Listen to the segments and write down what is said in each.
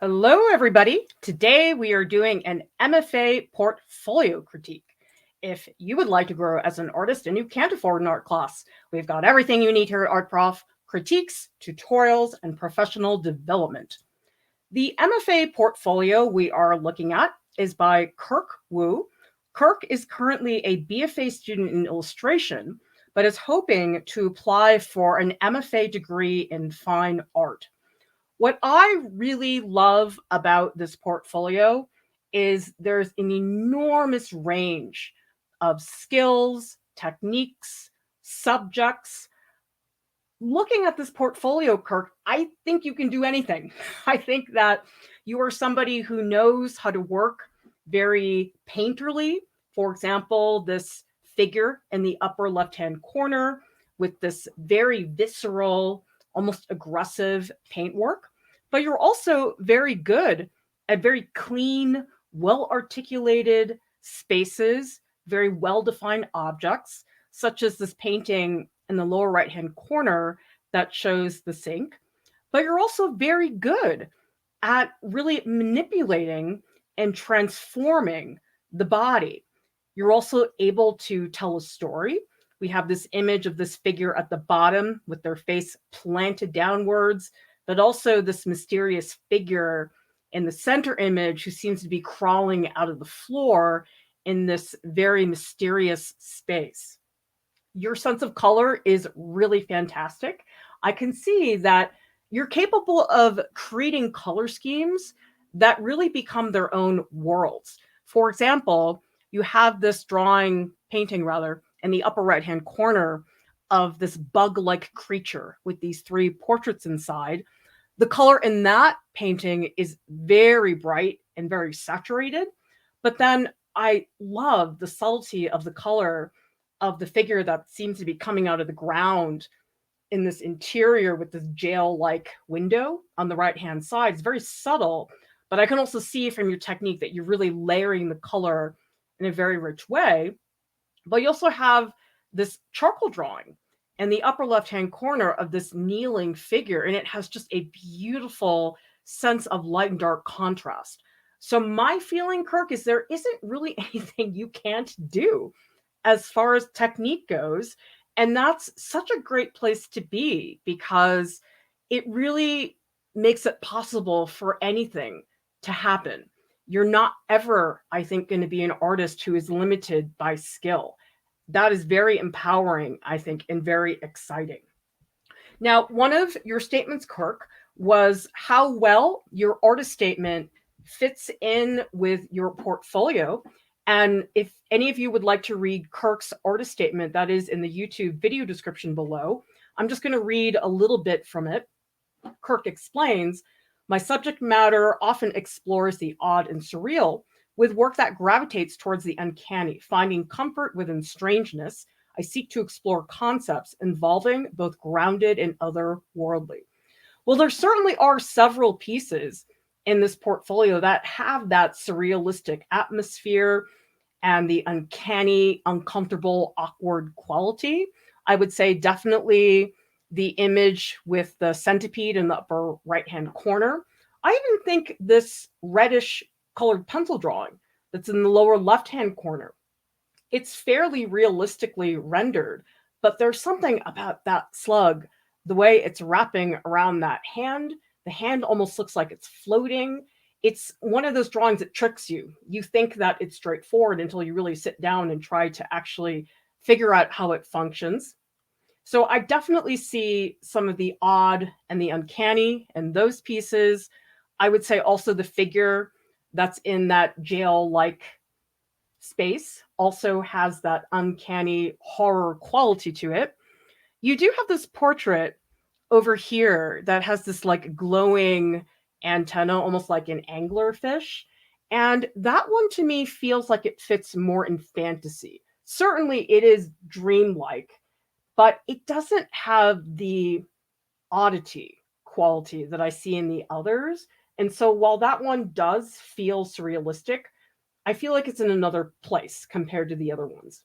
Hello, everybody. Today we are doing an MFA portfolio critique. If you would like to grow as an artist and you can't afford an art class, we've got everything you need here at Art Prof: critiques, tutorials, and professional development. The MFA portfolio we are looking at is by Kirk Wu. Kirk is currently a BFA student in illustration, but is hoping to apply for an MFA degree in fine art. What I really love about this portfolio is there's an enormous range of skills, techniques, subjects. Looking at this portfolio, Kirk, I think you can do anything. I think that you are somebody who knows how to work very painterly. For example, this figure in the upper left-hand corner with this very visceral, almost aggressive paintwork. But you're also very good at very clean, well-articulated spaces, very well-defined objects, such as this painting in the lower right-hand corner that shows the sink. But you're also very good at really manipulating and transforming the body. You're also able to tell a story. We have this image of this figure at the bottom with their face planted downwards, but also this mysterious figure in the center image who seems to be crawling out of the floor in this very mysterious space. Your sense of color is really fantastic. I can see that you're capable of creating color schemes that really become their own worlds. For example, you have this painting in the upper right-hand corner of this bug-like creature with these three portraits inside. The color in that painting is very bright and very saturated, but then I love the subtlety of the color of the figure that seems to be coming out of the ground in this interior with this jail-like window on the right-hand side. It's very subtle, but I can also see from your technique that you're really layering the color in a very rich way. But you also have this charcoal drawing in the upper left-hand corner of this kneeling figure, and it has just a beautiful sense of light and dark contrast. So my feeling, Kirk, is there isn't really anything you can't do as far as technique goes. And that's such a great place to be because it really makes it possible for anything to happen. You're not ever, I think, going to be an artist who is limited by skill. That is very empowering, I think, and very exciting. Now, one of your statements, Kirk, was how well your artist statement fits in with your portfolio. And if any of you would like to read Kirk's artist statement, that is in the YouTube video description below. I'm just going to read a little bit from it. Kirk explains, my subject matter often explores the odd and surreal with work that gravitates towards the uncanny. Finding comfort within strangeness, I seek to explore concepts involving both grounded and otherworldly. Well, there certainly are several pieces in this portfolio that have that surrealistic atmosphere and the uncanny, uncomfortable, awkward quality. I would say definitely the image with the centipede in the upper right-hand corner. I even think this reddish colored pencil drawing that's in the lower left-hand corner, it's fairly realistically rendered, but there's something about that slug, the way it's wrapping around that hand. The hand almost looks like it's floating. It's one of those drawings that tricks you. You think that it's straightforward until you really sit down and try to actually figure out how it functions. So I definitely see some of the odd and the uncanny in those pieces. I would say also the figure that's in that jail-like space also has that uncanny horror quality to it. You do have this portrait over here that has this like glowing antenna, almost like an anglerfish. And that one to me feels like it fits more in fantasy. Certainly it is dreamlike, but it doesn't have the oddity quality that I see in the others. And so while that one does feel surrealistic, I feel like it's in another place compared to the other ones.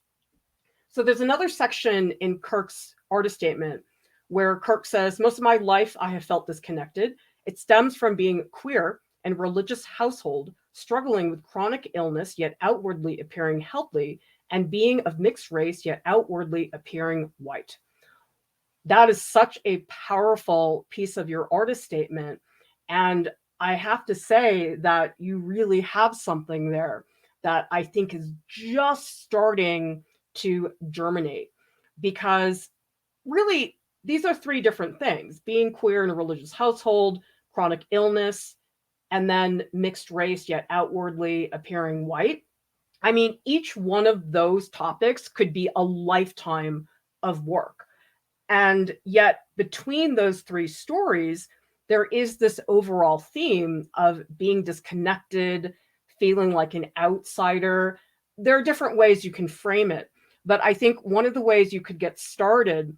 So there's another section in Kirk's artist statement where Kirk says, most of my life I have felt disconnected. It stems from being queer and religious household, struggling with chronic illness yet outwardly appearing healthy, and being of mixed race yet outwardly appearing white. That is such a powerful piece of your artist statement. And I have to say that you really have something there that I think is just starting to germinate, because really these are three different things: being queer in a religious household, chronic illness, and then mixed race yet outwardly appearing white. I mean, each one of those topics could be a lifetime of work. And yet, between those three stories, there is this overall theme of being disconnected, feeling like an outsider. There are different ways you can frame it. But I think one of the ways you could get started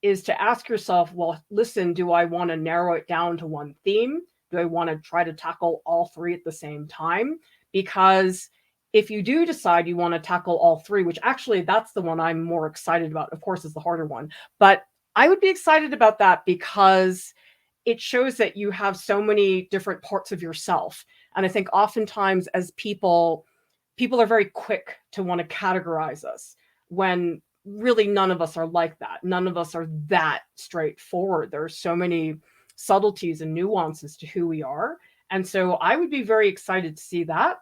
is to ask yourself, well, listen, do I want to narrow it down to one theme? Do I want to try to tackle all three at the same time? Because if you do decide you want to tackle all three, which actually that's the one I'm more excited about, of course, is the harder one, but I would be excited about that because it shows that you have so many different parts of yourself. And I think oftentimes as people are very quick to want to categorize us, when really none of us are like that. None of us are that straightforward. There are so many subtleties and nuances to who we are. And so I would be very excited to see that.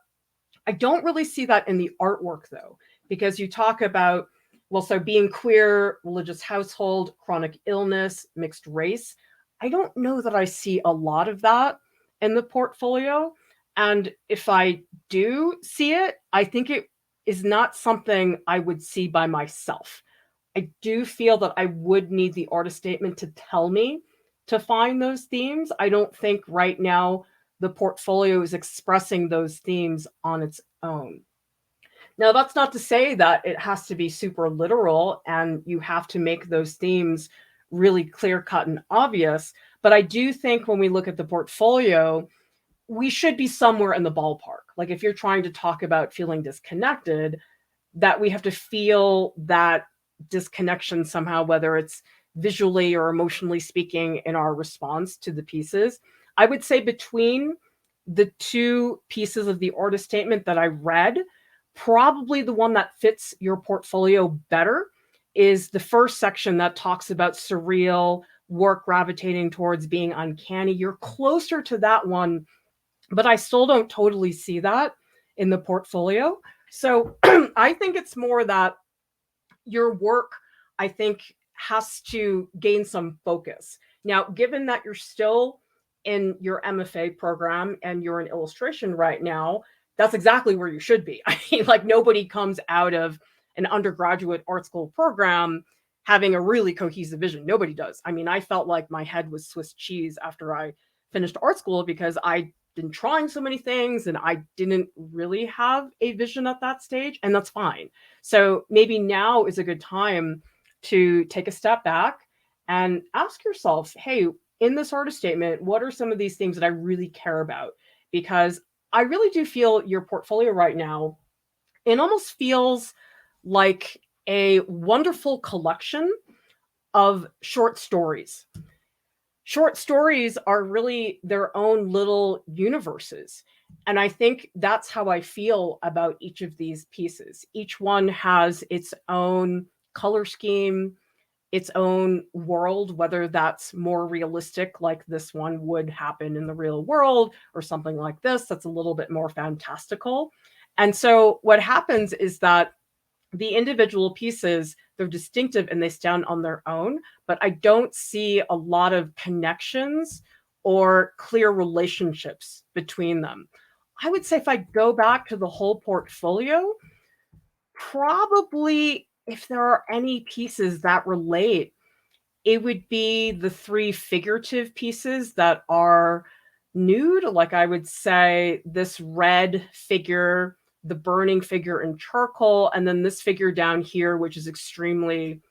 I don't really see that in the artwork though, because you talk about, well, so being queer, religious household, chronic illness, mixed race. I don't know that I see a lot of that in the portfolio. And if I do see it, I think it is not something I would see by myself. I do feel that I would need the artist statement to tell me to find those themes. I don't think right now the portfolio is expressing those themes on its own. Now, that's not to say that it has to be super literal and you have to make those themes really clear cut and obvious. But I do think when we look at the portfolio, we should be somewhere in the ballpark. Like if you're trying to talk about feeling disconnected, that we have to feel that disconnection somehow, whether it's visually or emotionally speaking in our response to the pieces. I would say between the two pieces of the artist statement that I read, probably the one that fits your portfolio better is the first section that talks about surreal work gravitating towards being uncanny. You're closer to that one, but I still don't totally see that in the portfolio. So I think it's more that your work, I think, has to gain some focus. Now, given that you're still in your MFA program and you're in illustration right now, that's exactly where you should be. I mean, like nobody comes out of an undergraduate art school program having a really cohesive vision. Nobody does. I mean, I felt like my head was Swiss cheese after I finished art school because I'd been trying so many things and I didn't really have a vision at that stage, and that's fine. So maybe now is a good time to take a step back and ask yourself, hey, in this artist statement, what are some of these things that I really care about? Because I really do feel your portfolio right now, it almost feels like a wonderful collection of short stories. Short stories are really their own little universes. And I think that's how I feel about each of these pieces. Each one has its own color scheme, its own world, whether that's more realistic, like this one would happen in the real world, or something like this that's a little bit more fantastical. And so what happens is that the individual pieces, they're distinctive and they stand on their own, but I don't see a lot of connections or clear relationships between them. I would say if I go back to the whole portfolio, probably if there are any pieces that relate, it would be the three figurative pieces that are nude. Like I would say this red figure, the burning figure in charcoal, and then this figure down here, which is extremely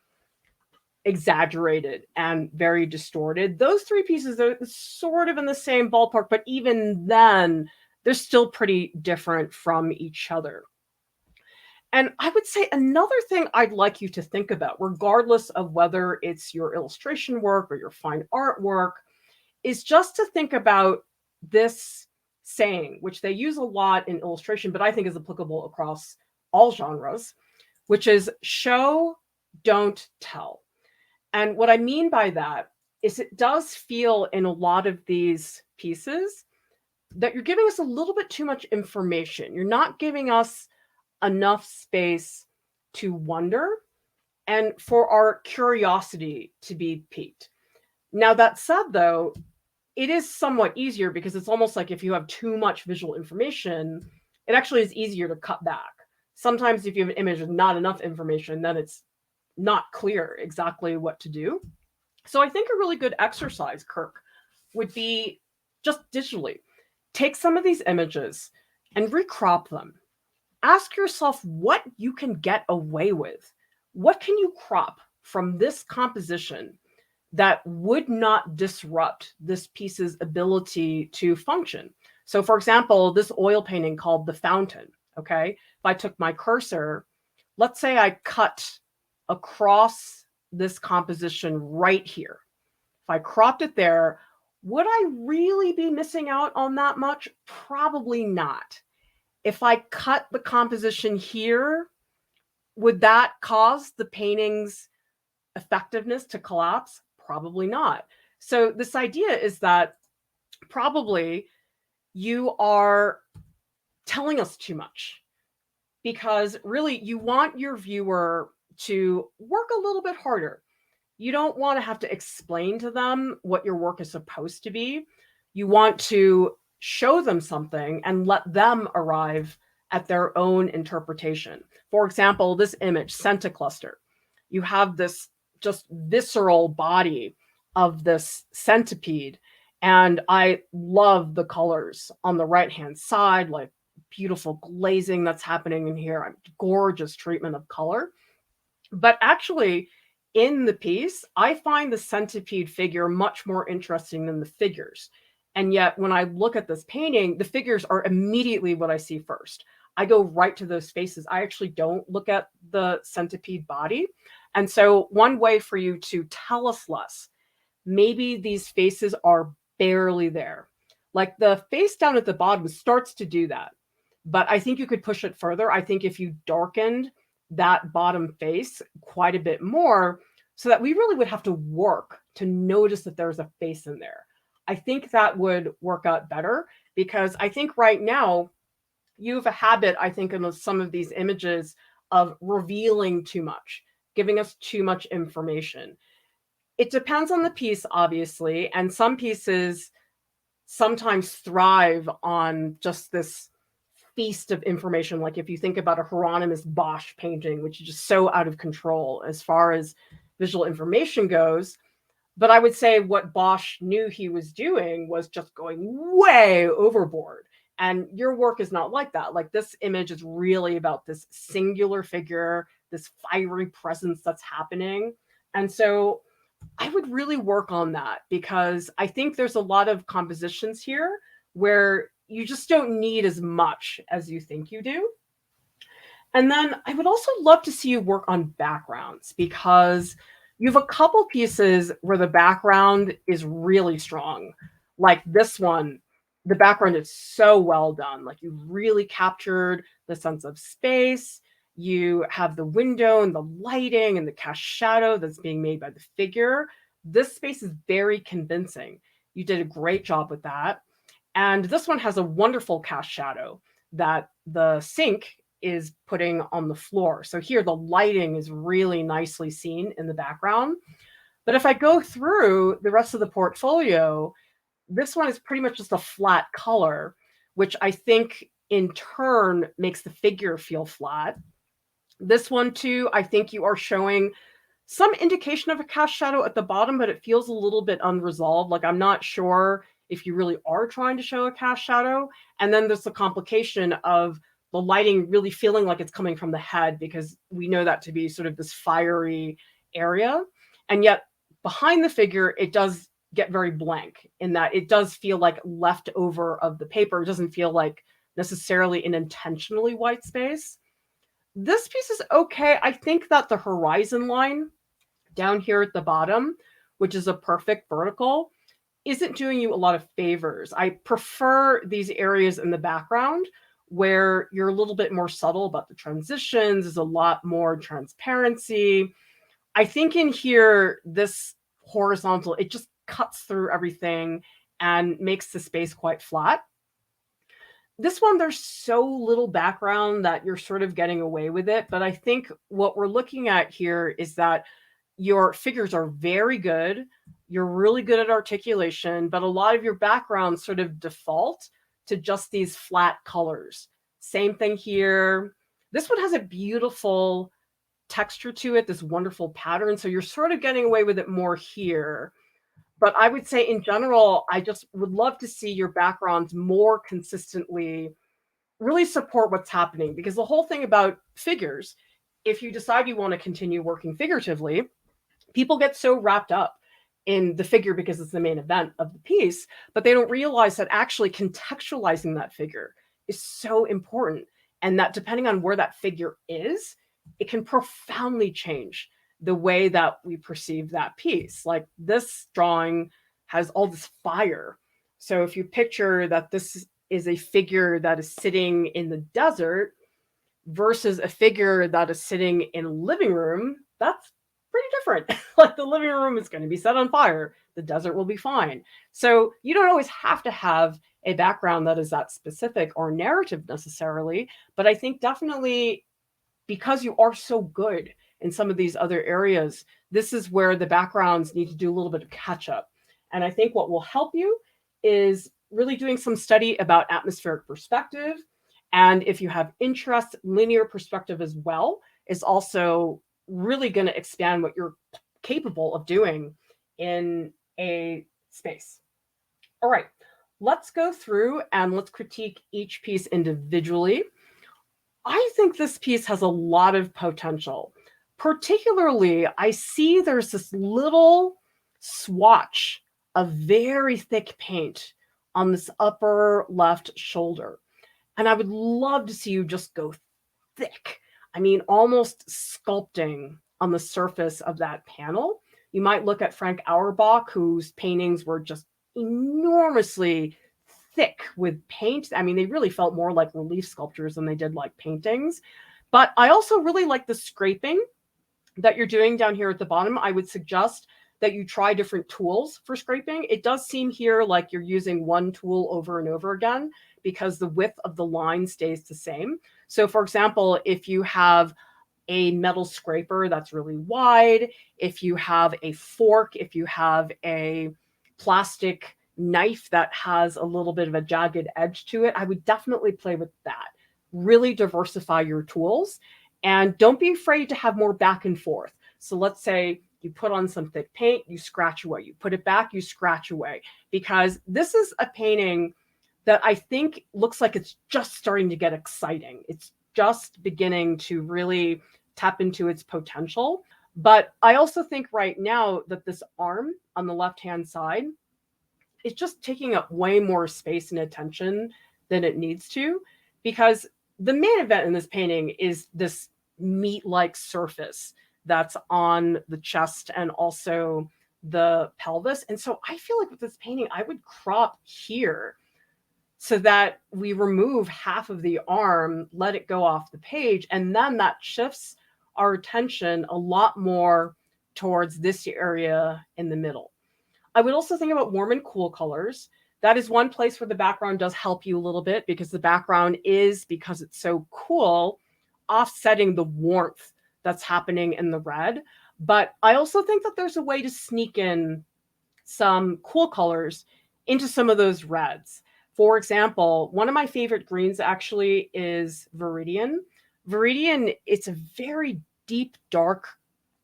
exaggerated and very distorted. Those three pieces are sort of in the same ballpark, but even then, they're still pretty different from each other. And I would say another thing I'd like you to think about, regardless of whether it's your illustration work or your fine art work, is just to think about this saying, which they use a lot in illustration, but I think is applicable across all genres, which is show, don't tell. And what I mean by that is it does feel in a lot of these pieces that you're giving us a little bit too much information. You're not giving us enough space to wonder and for our curiosity to be piqued. Now, that said, though, it is somewhat easier because it's almost like if you have too much visual information, it actually is easier to cut back. Sometimes if you have an image with not enough information, then it's not clear exactly what to do. So I think a really good exercise, Kirk, would be just digitally take some of these images and recrop them. Ask yourself what you can get away with. What can you crop from this composition that would not disrupt this piece's ability to function? So for example, this oil painting called The Fountain, okay? If I took my cursor, let's say I cut across this composition right here. If I cropped it there, would I really be missing out on that much? Probably not. If I cut the composition here, would that cause the painting's effectiveness to collapse? Probably not. So this idea is that probably you are telling us too much because really you want your viewer to work a little bit harder. You don't want to have to explain to them what your work is supposed to be. You want to show them something and let them arrive at their own interpretation. For example, this image, Centicluster. You have this just visceral body of this centipede. And I love the colors on the right-hand side, like beautiful glazing that's happening in here, gorgeous treatment of color. But actually, in the piece, I find the centipede figure much more interesting than the figures. And yet, when I look at this painting, the figures are immediately what I see first. I go right to those faces. I actually don't look at the centipede body. And so one way for you to tell us less, maybe these faces are barely there. Like the face down at the bottom starts to do that. But I think you could push it further. I think if you darkened that bottom face quite a bit more so that we really would have to work to notice that there's a face in there. I think that would work out better because I think right now you have a habit, I think, in some of these images of revealing too much, giving us too much information. It depends on the piece, obviously, and some pieces sometimes thrive on just this feast of information. Like if you think about a Hieronymus Bosch painting, which is just so out of control as far as visual information goes. But I would say what Bosch knew he was doing was just going way overboard. And your work is not like that. Like this image is really about this singular figure, this fiery presence that's happening. And so I would really work on that because I think there's a lot of compositions here where you just don't need as much as you think you do. And then I would also love to see you work on backgrounds because you have a couple pieces where the background is really strong. Like this one, the background is so well done. Like you've really captured the sense of space. You have the window and the lighting and the cast shadow that's being made by the figure. This space is very convincing. You did a great job with that. And this one has a wonderful cast shadow that the sink is putting on the floor. So here the lighting is really nicely seen in the background. But if I go through the rest of the portfolio, this one is pretty much just a flat color, which I think in turn makes the figure feel flat. This one too, I think you are showing some indication of a cast shadow at the bottom, but it feels a little bit unresolved. Like I'm not sure if you really are trying to show a cast shadow. And then there's the complication of the lighting really feeling like it's coming from the head because we know that to be sort of this fiery area. And yet behind the figure, it does get very blank in that it does feel like leftover of the paper. It doesn't feel like necessarily an intentionally white space. This piece is okay. I think that the horizon line down here at the bottom, which is a perfect vertical, isn't doing you a lot of favors. I prefer these areas in the background where you're a little bit more subtle about the transitions, there's a lot more transparency. I think in here, this horizontal, it just cuts through everything and makes the space quite flat. This one, there's so little background that you're sort of getting away with it. But I think what we're looking at here is that your figures are very good. You're really good at articulation, but a lot of your background sort of default to just these flat colors. Same thing here. This one has a beautiful texture to it, this wonderful pattern. So you're sort of getting away with it more here. But I would say in general, I just would love to see your backgrounds more consistently really support what's happening, because the whole thing about figures, if you decide you want to continue working figuratively, people get so wrapped up in the figure because it's the main event of the piece, but they don't realize that actually contextualizing that figure is so important. And that depending on where that figure is, it can profoundly change the way that we perceive that piece. Like this drawing has all this fire. So if you picture that this is a figure that is sitting in the desert versus a figure that is sitting in a living room, that's pretty different. Like the living room is going to be set on fire. The desert will be fine. So you don't always have to have a background that is that specific or narrative necessarily. But I think definitely because you are so good in some of these other areas, this is where the backgrounds need to do a little bit of catch up. And I think what will help you is really doing some study about atmospheric perspective. And if you have interest, linear perspective as well is also really going to expand what you're capable of doing in a space. All right, let's go through and let's critique each piece individually. I think this piece has a lot of potential. Particularly, I see there's this little swatch of very thick paint on this upper left shoulder. And I would love to see you just go thick. I mean, almost sculpting on the surface of that panel. You might look at Frank Auerbach, whose paintings were just enormously thick with paint. I mean, they really felt more like relief sculptures than they did like paintings. But I also really like the scraping that you're doing down here at the bottom. I would suggest that you try different tools for scraping. It does seem here like you're using one tool over and over again because the width of the line stays the same. So for example, if you have a metal scraper that's really wide, if you have a fork, if you have a plastic knife that has a little bit of a jagged edge to it, I would definitely play with that. Really diversify your tools and don't be afraid to have more back and forth. So let's say you put on some thick paint, you scratch away, you put it back, you scratch away, because this is a painting that I think looks like it's just starting to get exciting. It's just beginning to really tap into its potential. But I also think right now that this arm on the left-hand side is just taking up way more space and attention than it needs to, because the main event in this painting is this meat-like surface that's on the chest and also the pelvis. And so I feel like with this painting, I would crop here so that we remove half of the arm, let it go off the page, and then that shifts our attention a lot more towards this area in the middle. I would also think about warm and cool colors. That is one place where the background does help you a little bit, because the background is, because it's so cool, offsetting the warmth that's happening in the red. But I also think that there's a way to sneak in some cool colors into some of those reds. For example, one of my favorite greens actually is Viridian. Viridian, it's a very deep, dark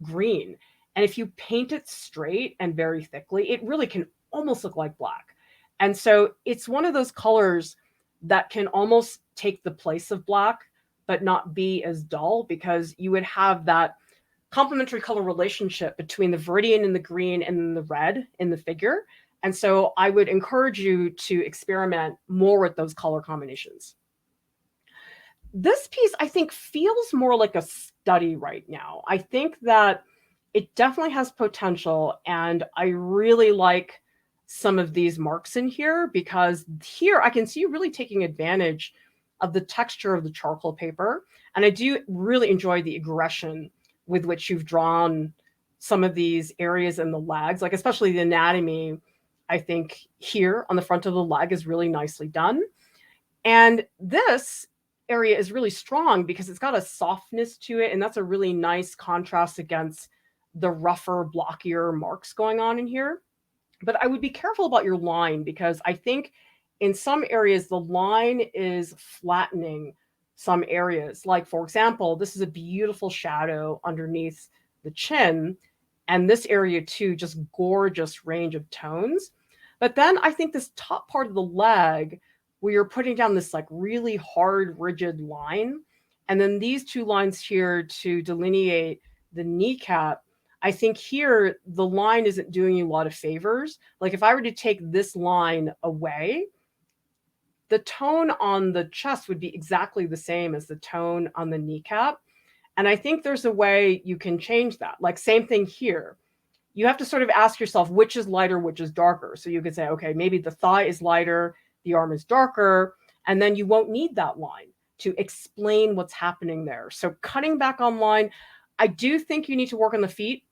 green. And if you paint it straight and very thickly, it really can almost look like black. And so it's one of those colors that can almost take the place of black, but not be as dull, because you would have that complementary color relationship between the Viridian and the green and the red in the figure. And so I would encourage you to experiment more with those color combinations. This piece, I think, feels more like a study right now. I think that it definitely has potential, and I really like some of these marks in here, because here I can see you really taking advantage of the texture of the charcoal paper. And I do really enjoy the aggression with which you've drawn some of these areas in the legs, like especially the anatomy. I think here on the front of the leg is really nicely done. And this area is really strong because it's got a softness to it. And that's a really nice contrast against the rougher, blockier marks going on in here. But I would be careful about your line, because I think in some areas the line is flattening some areas. Like, for example, this is a beautiful shadow underneath the chin, and this area too, just gorgeous range of tones. But then I think this top part of the leg, where you're putting down this like really hard, rigid line, and then these two lines here to delineate the kneecap, I think here the line isn't doing you a lot of favors. Like if I were to take this line away, the tone on the chest would be exactly the same as the tone on the kneecap. And I think there's a way you can change that. Like same thing here. You have to sort of ask yourself which is lighter, which is darker. So you could say, okay, maybe the thigh is lighter, the arm is darker, and then you won't need that line to explain what's happening there. So cutting back on line, I do think you need to work on the feet.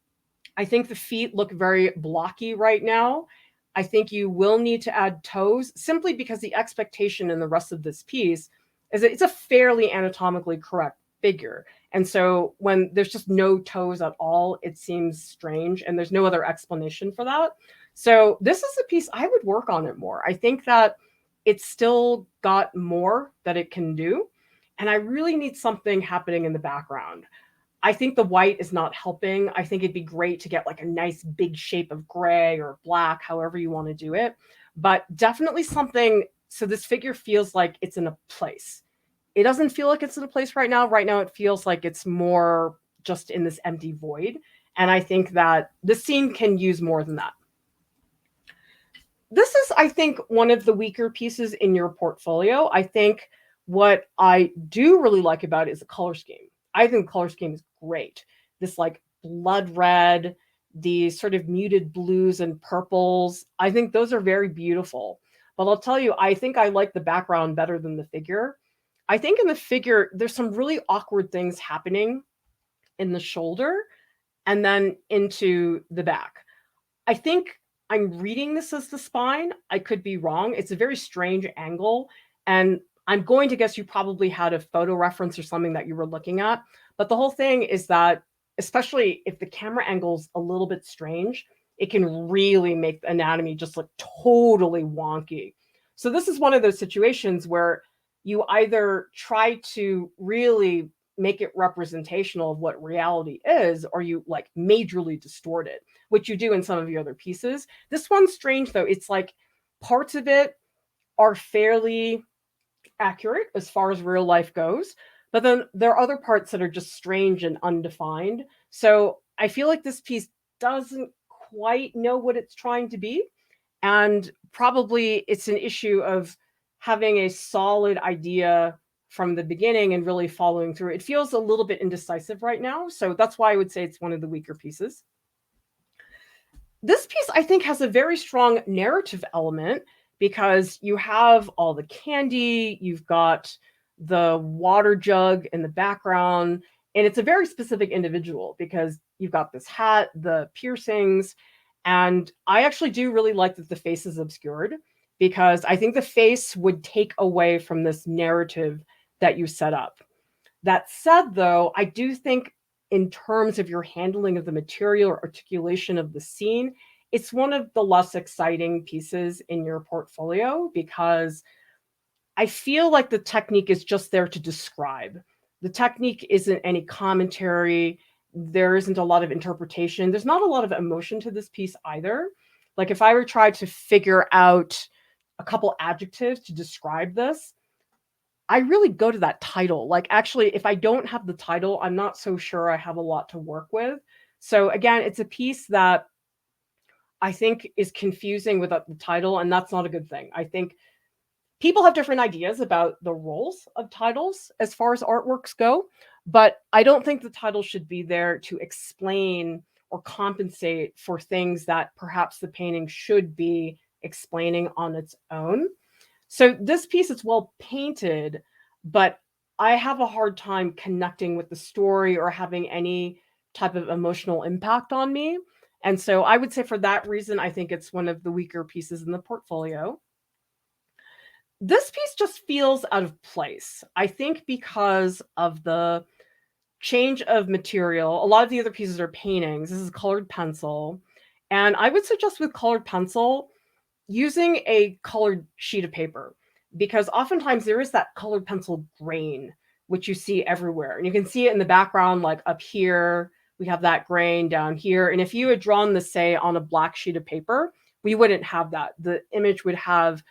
I think the feet look very blocky right now. I think you will need to add toes, simply because the expectation in the rest of this piece is that it's a fairly anatomically correct figure. And so when there's just no toes at all, it seems strange, and there's no other explanation for that. So this is a piece I would work on it more. I think that it's still got more that it can do, and I really need something happening in the background. I think the white is not helping. I think it'd be great to get like a nice big shape of gray or black, however you want to do it. But definitely something so this figure feels like it's in a place. It doesn't feel like it's in a place right now. Right now, it feels like it's more just in this empty void. And I think that the scene can use more than that. This is, I think, one of the weaker pieces in your portfolio. I think what I do really like about it is the color scheme. I think the color scheme is great. This like blood red, these sort of muted blues and purples. I think those are very beautiful. But I'll tell you, I think I like the background better than the figure. I think in the figure, there's some really awkward things happening in the shoulder and then into the back. I think I'm reading this as the spine. I could be wrong. It's a very strange angle. And I'm going to guess you probably had a photo reference or something that you were looking at. But the whole thing is that, especially if the camera angle's a little bit strange, it can really make the anatomy just look totally wonky. So this is one of those situations where you either try to really make it representational of what reality is, or you like majorly distort it, which you do in some of your other pieces. This one's strange though. It's like parts of it are fairly accurate as far as real life goes, but then there are other parts that are just strange and undefined. So I feel like this piece doesn't quite know what it's trying to be. And probably it's an issue of having a solid idea from the beginning and really following through. It feels a little bit indecisive right now. So that's why I would say it's one of the weaker pieces. This piece, I think, has a very strong narrative element because you have all the candy, you've got the water jug in the background, and it's a very specific individual because you've got this hat, the piercings, and I actually do really like that the face is obscured because I think the face would take away from this narrative that you set up. That said, though, I do think in terms of your handling of the material or articulation of the scene, it's one of the less exciting pieces in your portfolio because I feel like the technique is just there to describe. The technique isn't any commentary. There isn't a lot of interpretation. There's not a lot of emotion to this piece either. Like if I were trying to figure out a couple adjectives to describe this, I really go to that title. Like actually, if I don't have the title, I'm not so sure I have a lot to work with. So again, it's a piece that I think is confusing without the title, and that's not a good thing. I think people have different ideas about the roles of titles as far as artworks go, but I don't think the title should be there to explain or compensate for things that perhaps the painting should be explaining on its own. So this piece, it's well painted, but I have a hard time connecting with the story or having any type of emotional impact on me. And so I would say for that reason, I think it's one of the weaker pieces in the portfolio. This piece just feels out of place. I think because of the change of material. A lot of the other pieces are paintings. This is colored pencil. And I would suggest with colored pencil, using a colored sheet of paper, because oftentimes there is that colored pencil grain, which you see everywhere. And you can see it in the background, like up here, we have that grain down here. And if you had drawn this, say, on a black sheet of paper, we wouldn't have that. The image would have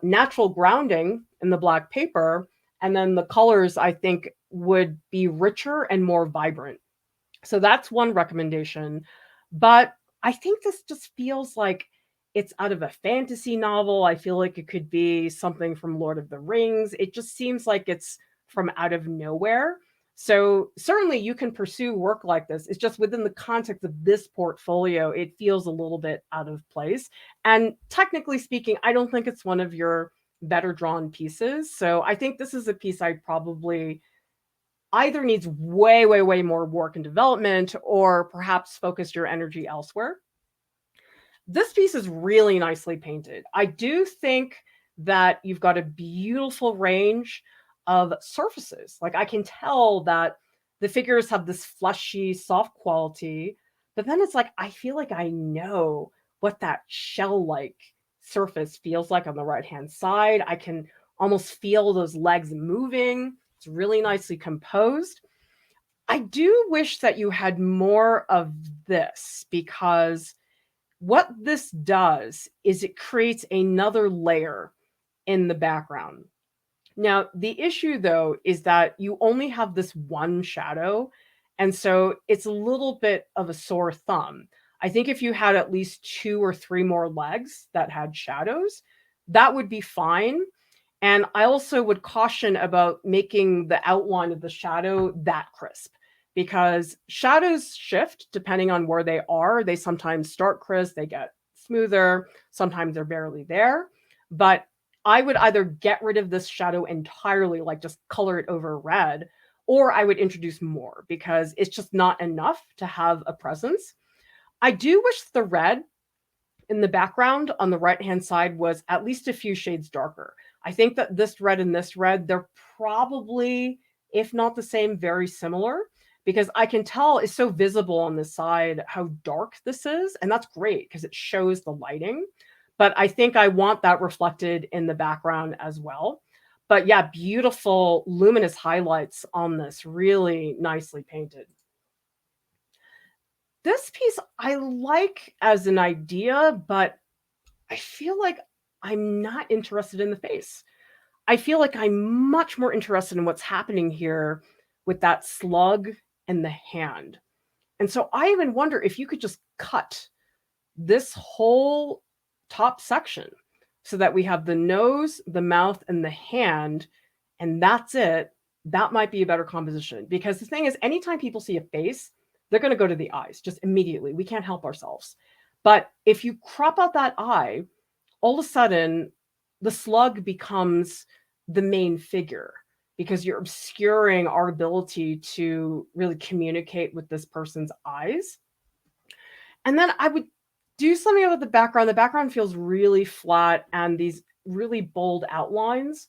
natural grounding in the black paper. And then the colors, I think, would be richer and more vibrant. So that's one recommendation. But I think this just feels like it's out of a fantasy novel. I feel like it could be something from Lord of the Rings. It just seems like it's from out of nowhere. So certainly you can pursue work like this. It's just within the context of this portfolio, it feels a little bit out of place. And technically speaking, I don't think it's one of your better drawn pieces. So I think this is a piece I probably either needs way, way, way more work and development, or perhaps focus your energy elsewhere. This piece is really nicely painted. I do think that you've got a beautiful range of surfaces. Like I can tell that the figures have this fleshy, soft quality, but then it's like, I feel like I know what that shell-like surface feels like on the right-hand side. I can almost feel those legs moving. It's really nicely composed. I do wish that you had more of this, because what this does is it creates another layer in the background. Now, the issue though is that you only have this one shadow, and so it's a little bit of a sore thumb. I think if you had at least 2 or 3 more legs that had shadows, that would be fine. And I also would caution about making the outline of the shadow that crisp, because shadows shift depending on where they are. They sometimes start crisp, they get smoother, sometimes they're barely there. But I would either get rid of this shadow entirely, like just color it over red, or I would introduce more, because it's just not enough to have a presence. I do wish the red in the background on the right-hand side was at least a few shades darker. I think that this red and this red, they're probably, if not the same, very similar, because I can tell it's so visible on this side how dark this is. And that's great because it shows the lighting. But I think I want that reflected in the background as well. But yeah, beautiful luminous highlights on this, really nicely painted. This piece I like as an idea, but I feel like I'm not interested in the face. I feel like I'm much more interested in what's happening here with that slug and the hand. And so I even wonder if you could just cut this whole top section so that we have the nose, the mouth, and the hand, and that's it. That might be a better composition, because the thing is, anytime people see a face, they're going to go to the eyes just immediately. We can't help ourselves. But if you crop out that eye, all of a sudden the slug becomes the main figure, because you're obscuring our ability to really communicate with this person's eyes. And then I would do something about the background. The background feels really flat, and these really bold outlines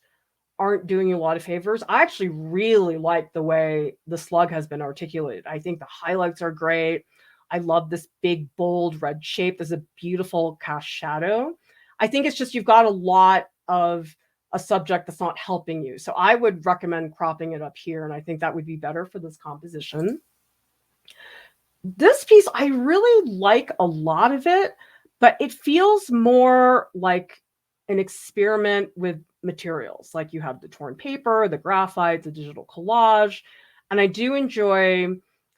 aren't doing you a lot of favors. I actually really like the way the slug has been articulated. I think the highlights are great. I love this big, bold red shape. There's a beautiful cast shadow. I think it's just you've got a lot of a subject that's not helping you. So I would recommend cropping it up here, and I think that would be better for this composition. This piece, I really like a lot of it, but it feels more like an experiment with materials. Like you have the torn paper, the graphite, the digital collage, and I do enjoy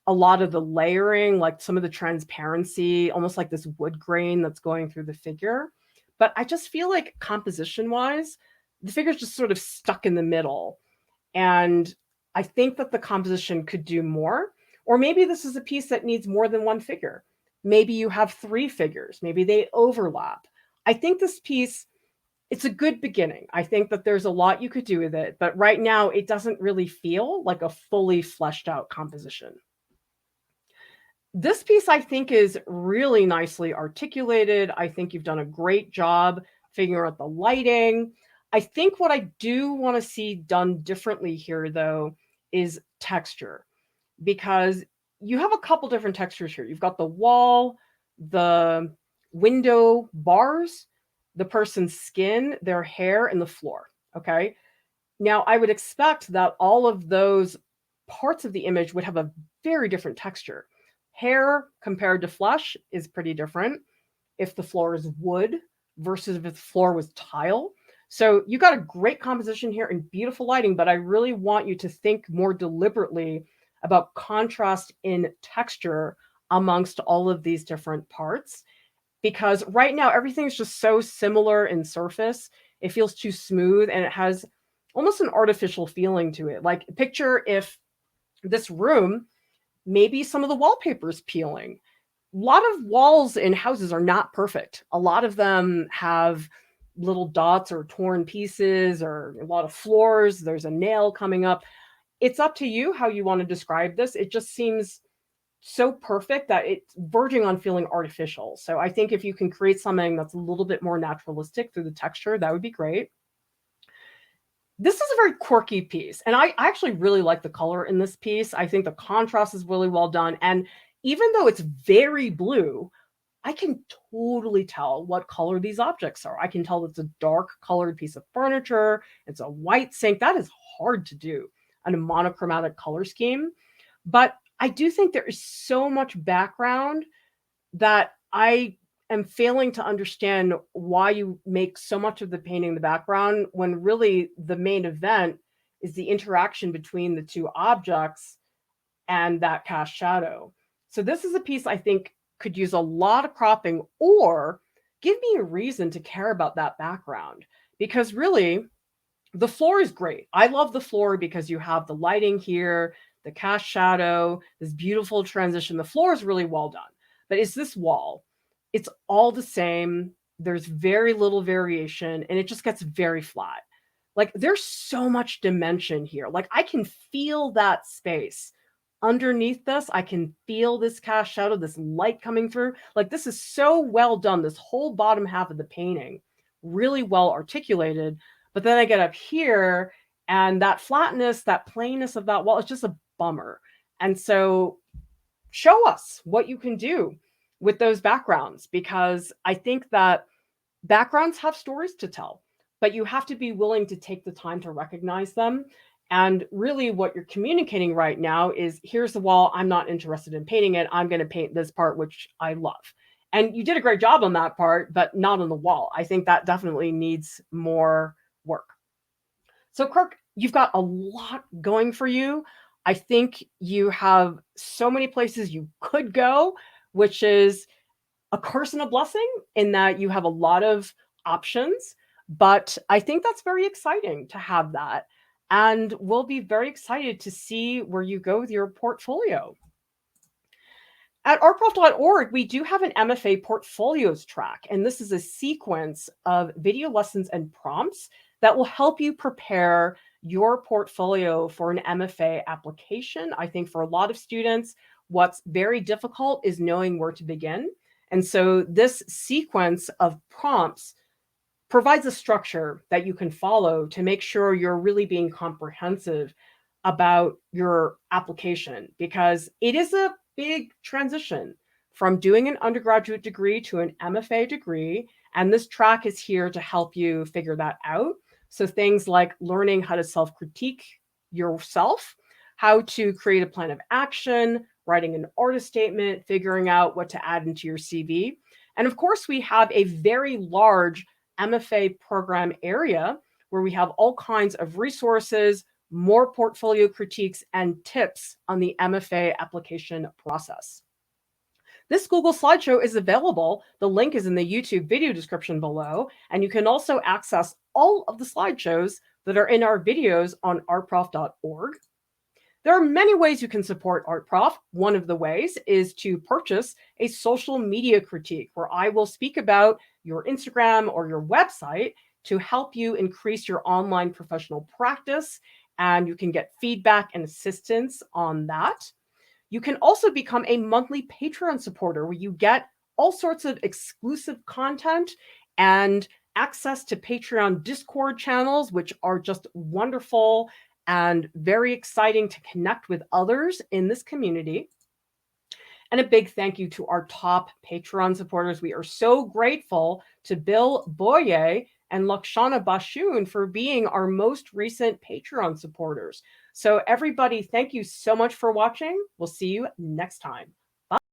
a lot of the layering, like some of the transparency, almost like this wood grain that's going through the figure. But I just feel like composition-wise, the figure's just sort of stuck in the middle. And I think that the composition could do more. Or maybe this is a piece that needs more than one figure. Maybe you have 3 figures. Maybe they overlap. I think this piece, it's a good beginning. I think that there's a lot you could do with it, but right now it doesn't really feel like a fully fleshed out composition. This piece, I think, is really nicely articulated. I think you've done a great job figuring out the lighting. I think what I do want to see done differently here, though, is texture, because you have a couple different textures here. You've got the wall, the window bars, the person's skin, their hair, and the floor. Okay. Now, I would expect that all of those parts of the image would have a very different texture. Hair compared to flesh is pretty different if the floor is wood versus if the floor was tile. So you got a great composition here and beautiful lighting, but I really want you to think more deliberately about contrast in texture amongst all of these different parts. Because right now, everything's just so similar in surface. It feels too smooth and it has almost an artificial feeling to it. Like, picture if this room, maybe some of the wallpaper's peeling. A lot of walls in houses are not perfect. A lot of them have little dots or torn pieces, or a lot of floors. There's a nail coming up. It's up to you how you want to describe this. It just seems so perfect that it's verging on feeling artificial. So I think if you can create something that's a little bit more naturalistic through the texture, that would be great. This is a very quirky piece, and I actually really like the color in this piece. I think the contrast is really well done, and even though it's very blue, I can totally tell what color these objects are. I can tell it's a dark colored piece of furniture. It's a white sink. That is hard to do on a monochromatic color scheme. But I do think there is so much background that I am failing to understand why you make so much of the painting the background when really the main event is the interaction between the two objects and that cast shadow. So this is a piece I think could use a lot of cropping, or give me a reason to care about that background, because really the floor is great. I love the floor because you have the lighting here, the cast shadow, this beautiful transition. The floor is really well done. But it's this wall. It's all the same. There's very little variation, and it just gets very flat. Like, there's so much dimension here. Like, I can feel that space. Underneath this, I can feel this cast shadow, this light coming through. Like, this is so well done. This whole bottom half of the painting, really well articulated. But then I get up here, and that flatness, that plainness of that wall, it's just a bummer. And so show us what you can do with those backgrounds, because I think that backgrounds have stories to tell, but you have to be willing to take the time to recognize them. And really what you're communicating right now is, here's the wall. I'm not interested in painting it. I'm going to paint this part, which I love. And you did a great job on that part, but not on the wall. I think that definitely needs more work. So Kirk, you've got a lot going for you. I think you have so many places you could go, which is a curse and a blessing in that you have a lot of options. But I think that's very exciting to have that. And we'll be very excited to see where you go with your portfolio. At artprof.org, we do have an MFA Portfolios Track, and this is a sequence of video lessons and prompts that will help you prepare your portfolio for an MFA application. I think for a lot of students, what's very difficult is knowing where to begin. And so this sequence of prompts provides a structure that you can follow to make sure you're really being comprehensive about your application, because it is a big transition from doing an undergraduate degree to an MFA degree. And this track is here to help you figure that out. So things like learning how to self-critique yourself, how to create a plan of action, writing an artist statement, figuring out what to add into your CV. And of course, we have a very large MFA program area where we have all kinds of resources, more portfolio critiques, and tips on the MFA application process. This Google slideshow is available. The link is in the YouTube video description below, and you can also access all of the slideshows that are in our videos on artprof.org. There are many ways you can support Art Prof. One of the ways is to purchase a social media critique, where I will speak about your Instagram or your website to help you increase your online professional practice, and you can get feedback and assistance on that. You can also become a monthly Patreon supporter where you get all sorts of exclusive content and access to Patreon Discord channels, which are just wonderful and very exciting to connect with others in this community. And a big thank you to our top Patreon supporters. We are so grateful to Bill Boye and Lakshana Bashun for being our most recent Patreon supporters. So everybody, thank you so much for watching. We'll see you next time.